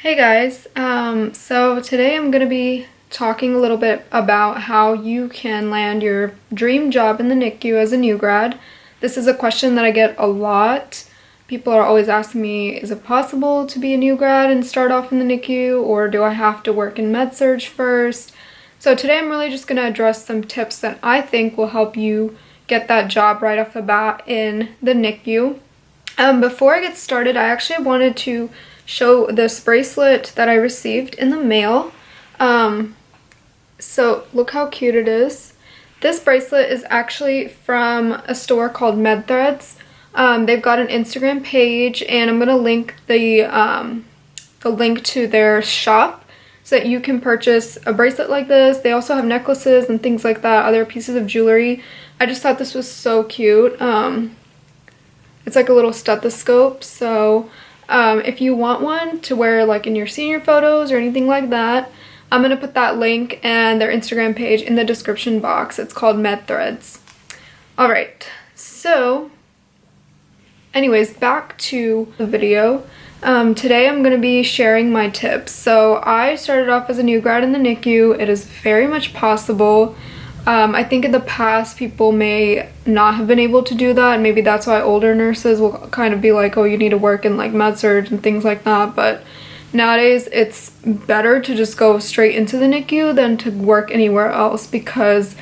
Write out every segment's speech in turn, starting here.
Hey guys, so today I'm going to be talking a little bit about how you can land your dream job in the NICU as a new grad. This is a question that I get a lot. People are always asking me, is it possible to be a new grad and start off in the NICU, or do I have to work in med-surg first? So today I'm really just going to address some tips that I think will help you get that job right off the bat in the NICU. Before I get started, I actually wanted to show this bracelet that I received in the mail. So look how cute it is. This bracelet is actually from a store called MedThreads. They've got an Instagram page, and I'm gonna link the link to their shop so that you can purchase a bracelet like this. They also have necklaces and things like that, other pieces of jewelry. I just thought this was so cute. It's like a little stethoscope, so if you want one to wear like in your senior photos or anything like that, I'm going to put that link and their Instagram page in the description box. It's called MedThreads. Alright, so anyways, back to the video. Today I'm going to be sharing my tips. So I started off as a new grad in the NICU. It is very much possible. I think in the past people may not have been able to do that, and maybe that's why older nurses will kind of be like, oh, you need to work in like med-surg and things like that. But nowadays it's better to just go straight into the NICU than to work anywhere else, because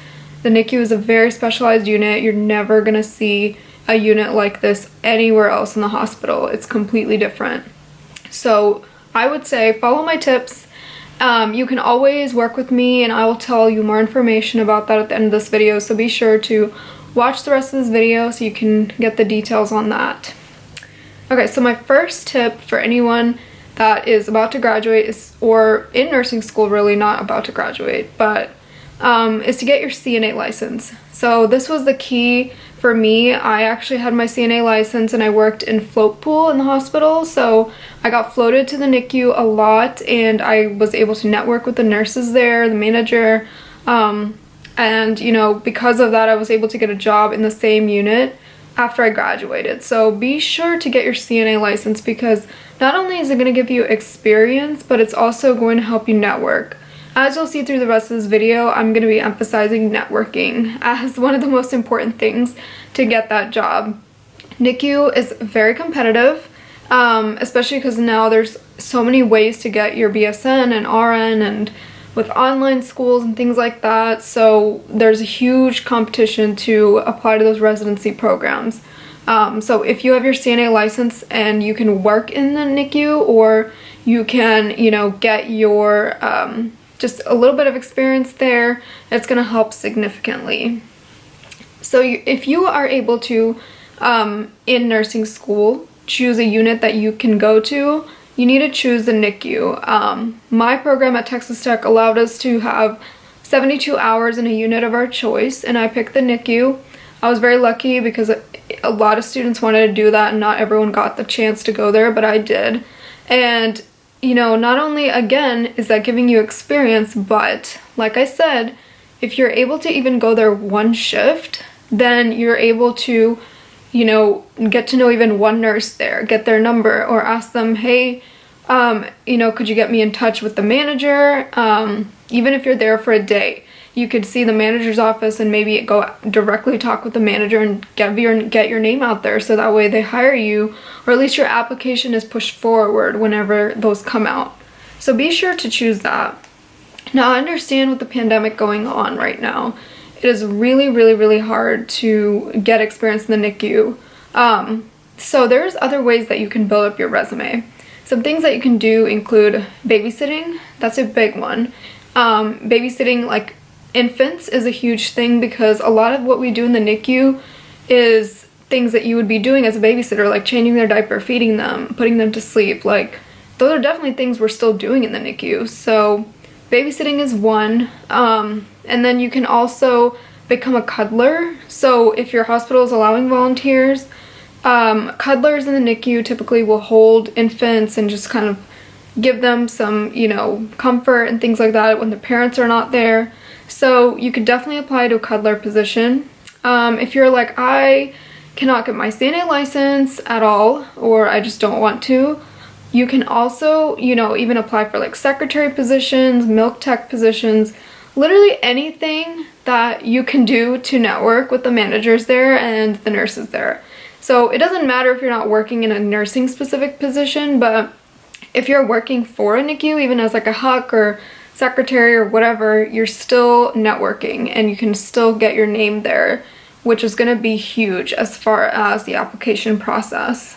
the NICU is a very specialized unit. You're never gonna see a unit like this anywhere else in the hospital. It's completely different. So I would say follow my tips. You can always work with me, and I will tell you more information about that at the end of this video, so be sure to watch the rest of this video so you can get the details on that. Okay, so my first tip for anyone that is about to graduate or in nursing school, really not about to graduate, but is to get your CNA license. So this was the key for me. I actually had my CNA license and I worked in float pool in the hospital, so I got floated to the NICU a lot, and I was able to network with the nurses there, the manager, and you know, because of that I was able to get a job in the same unit after I graduated. So be sure to get your CNA license, because not only is it going to give you experience, but it's also going to help you network. As you'll see through the rest of this video, I'm going to be emphasizing networking as one of the most important things to get that job. NICU is very competitive, especially because now there's so many ways to get your BSN and RN, and with online schools and things like that. So there's a huge competition to apply to those residency programs. So if you have your CNA license and you can work in the NICU, or you can, you know, get your just a little bit of experience there, it's going to help significantly. So if you are able to, in nursing school, choose a unit that you can go to, you need to choose the NICU. My program at Texas Tech allowed us to have 72 hours in a unit of our choice, and I picked the NICU. I was very lucky because a lot of students wanted to do that, and not everyone got the chance to go there, but I did. And you know, not only, again, is that giving you experience, but like I said, if you're able to even go there one shift, then you're able to, you know, get to know even one nurse there, get their number, or ask them, hey, you know, could you get me in touch with the manager? Even if you're there for a day, you could see the manager's office and maybe go directly talk with the manager and get your name out there, so that way they hire you, or at least your application is pushed forward whenever those come out. So be sure to choose that. Now, I understand with the pandemic going on right now, it is really, really, really hard to get experience in the NICU. So there's other ways that you can build up your resume. Some things that you can do include babysitting. That's a big one. Babysitting, like, infants is a huge thing, because a lot of what we do in the NICU is things that you would be doing as a babysitter, like changing their diaper, feeding them, putting them to sleep. Like, those are definitely things we're still doing in the NICU. So babysitting is one. And then you can also become a cuddler. So if your hospital is allowing volunteers, cuddlers in the NICU typically will hold infants and just kind of give them some, you know, comfort and things like that when the parents are not there. So you could definitely apply to a cuddler position. If you're like, I cannot get my CNA license at all, or I just don't want to, You can also, even apply for like secretary positions, milk tech positions, literally anything that you can do to network with the managers there and the nurses there. So it doesn't matter if you're not working in a nursing specific position, but if you're working for a NICU, even as like a HUC or secretary or whatever, you're still networking and you can still get your name there, which is going to be huge as far as the application process.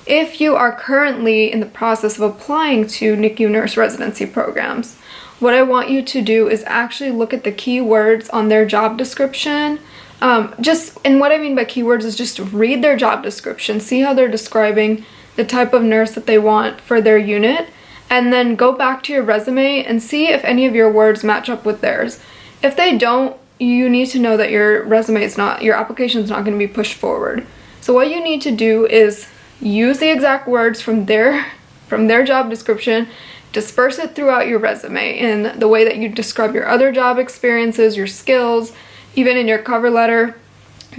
If you are currently in the process of applying to NICU nurse residency programs, what I want you to do is actually look at the keywords on their job description. And what I mean by keywords is just read their job description, see how they're describing the type of nurse that they want for their unit, and then go back to your resume and see if any of your words match up with theirs. If they don't, you need to know that your application is not going to be pushed forward. So what you need to do is use the exact words from their job description, disperse it throughout your resume in the way that you describe your other job experiences, your skills, even in your cover letter,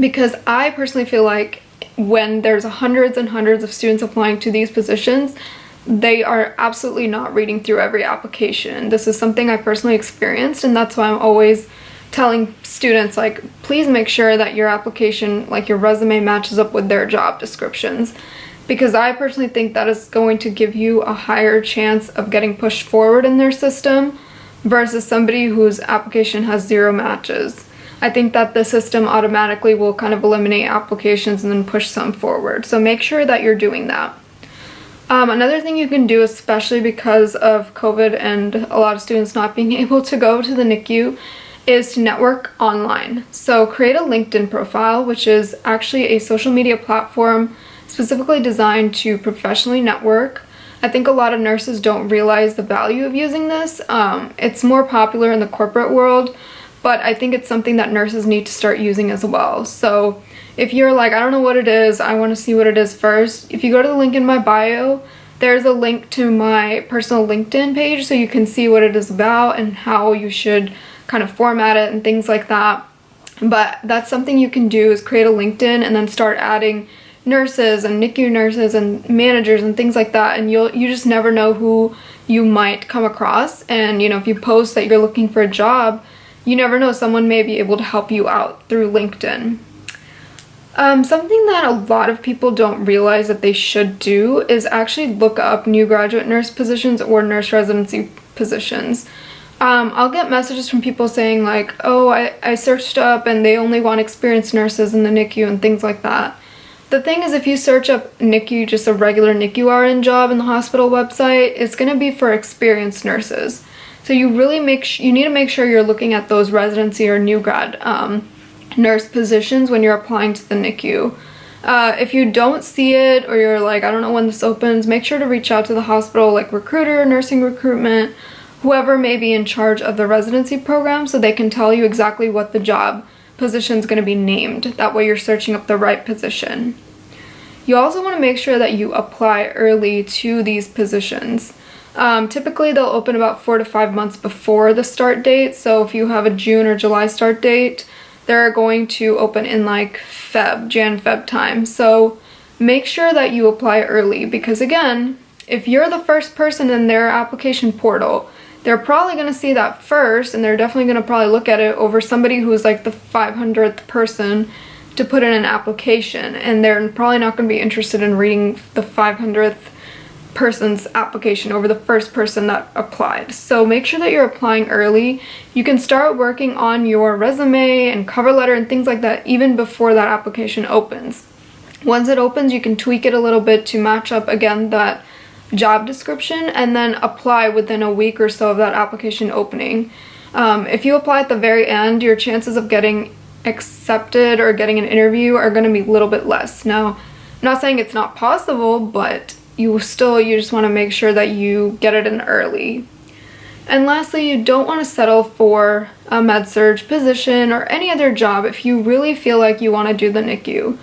because I personally feel like when there's hundreds and hundreds of students applying to these positions, they are absolutely not reading through every application. This is something I personally experienced, and that's why I'm always telling students, like, please make sure that your application, like your resume, matches up with their job descriptions, because I personally think that is going to give you a higher chance of getting pushed forward in their system versus somebody whose application has 0 matches. I think that the system automatically will kind of eliminate applications and then push some forward. So make sure that you're doing that. Another thing you can do, especially because of COVID and a lot of students not being able to go to the NICU, is to network online. So create a LinkedIn profile, which is actually a social media platform specifically designed to professionally network. I think a lot of nurses don't realize the value of using this. It's more popular in the corporate world, but I think it's something that nurses need to start using as well. So if you're like, I don't know what it is, I want to see what it is first, if you go to the link in my bio, there's a link to my personal LinkedIn page so you can see what it is about and how you should kind of format it and things like that. But that's something you can do, is create a LinkedIn and then start adding nurses and NICU nurses and managers and things like that, and you just never know who you might come across. And if you post that you're looking for a job, you never know, someone may be able to help you out through LinkedIn. Something that a lot of people don't realize that they should do is actually look up new graduate nurse positions or nurse residency positions. I'll get messages from people saying like, oh, I searched up and they only want experienced nurses in the NICU and things like that. The thing is, if you search up NICU, just a regular NICU RN job in the hospital website, it's going to be for experienced nurses. So you really you need to make sure you're looking at those residency or new grad nurse positions when you're applying to the NICU. If you don't see it, or you're like, I don't know when this opens, make sure to reach out to the hospital, like recruiter, nursing recruitment, whoever may be in charge of the residency program, so they can tell you exactly what the job position is going to be named. That way you're searching up the right position. You also want to make sure that you apply early to these positions. Typically they'll open about 4 to 5 months before the start date. So if you have a June or July start date, they're going to open in like Jan-Feb time. So make sure that you apply early, because again, if you're the first person in their application portal, they're probably going to see that first, and they're definitely going to probably look at it over somebody who's like the 500th person to put in an application, and they're probably not going to be interested in reading the 500th person's application over the first person that applied. So make sure that you're applying early. You can start working on your resume and cover letter and things like that even before that application opens. Once it opens, you can tweak it a little bit to match up, again, that job description, and then apply within a week or so of that application opening. If you apply at the very end, your chances of getting accepted or getting an interview are going to be a little bit less. Now, I'm not saying it's not possible, but you just want to make sure that you get it in early. And lastly, you don't want to settle for a med-surg position or any other job if you really feel like you want to do the NICU.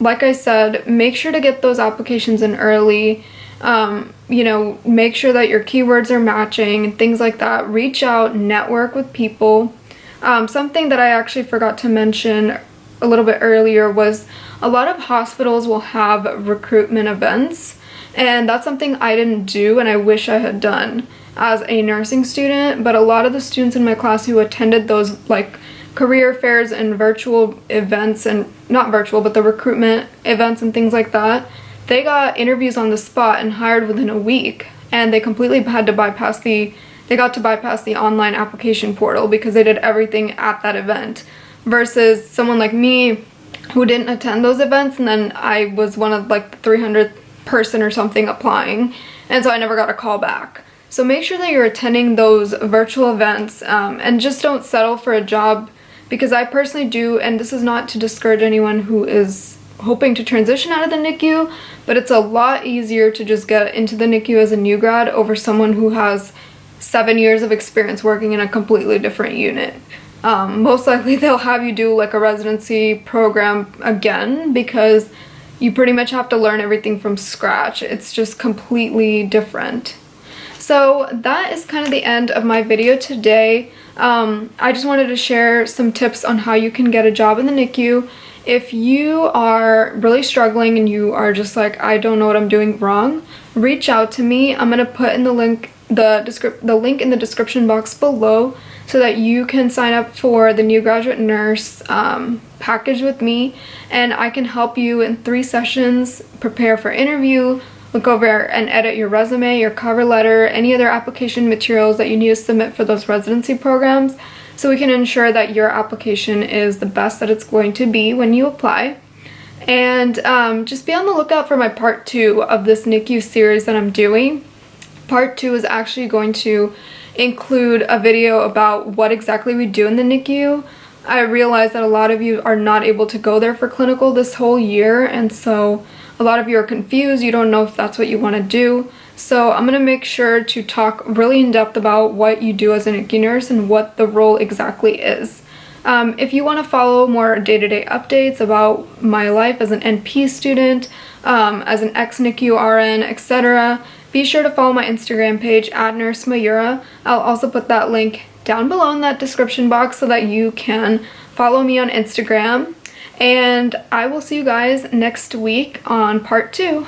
Like I said, make sure to get those applications in early. Make sure that your keywords are matching and things like that. Reach out, network with people. Something that I actually forgot to mention a little bit earlier was a lot of hospitals will have recruitment events. And that's something I didn't do and I wish I had done as a nursing student. But a lot of the students in my class who attended those like career fairs and virtual events, and not virtual, but the recruitment events and things like that, they got interviews on the spot and hired within a week. And they completely had to bypass the online application portal because they did everything at that event. Versus someone like me who didn't attend those events, and then I was one of like the 300th person or something applying, and so I never got a call back. So make sure that you're attending those virtual events, and just don't settle for a job, because I personally do, and this is not to discourage anyone who is hoping to transition out of the NICU, but it's a lot easier to just get into the NICU as a new grad over someone who has 7 years of experience working in a completely different unit. Most likely they'll have you do like a residency program again, because you pretty much have to learn everything from scratch. It's just completely different. So that is kind of the end of my video today. I just wanted to share some tips on how you can get a job in the NICU. If you are really struggling and you are just like, I don't know what I'm doing wrong, reach out to me. I'm gonna put in the link in the description box below so that you can sign up for the new graduate nurse package with me, and I can help you in 3 sessions prepare for interview, look over and edit your resume, your cover letter, any other application materials that you need to submit for those residency programs, so we can ensure that your application is the best that it's going to be when you apply. And just be on the lookout for my part 2 of this NICU series that I'm doing. Part 2 is actually going to include a video about what exactly we do in the NICU. I realize that a lot of you are not able to go there for clinical this whole year, and so a lot of you are confused. You don't know if that's what you want to do. So I'm going to make sure to talk really in depth about what you do as a NICU nurse and what the role exactly is. If you want to follow more day-to-day updates about my life as an NP student, as an ex-NICU RN, etc., be sure to follow my Instagram page at Nurse Mayura. I'll also put that link down below in that description box so that you can follow me on Instagram. And I will see you guys next week on part 2.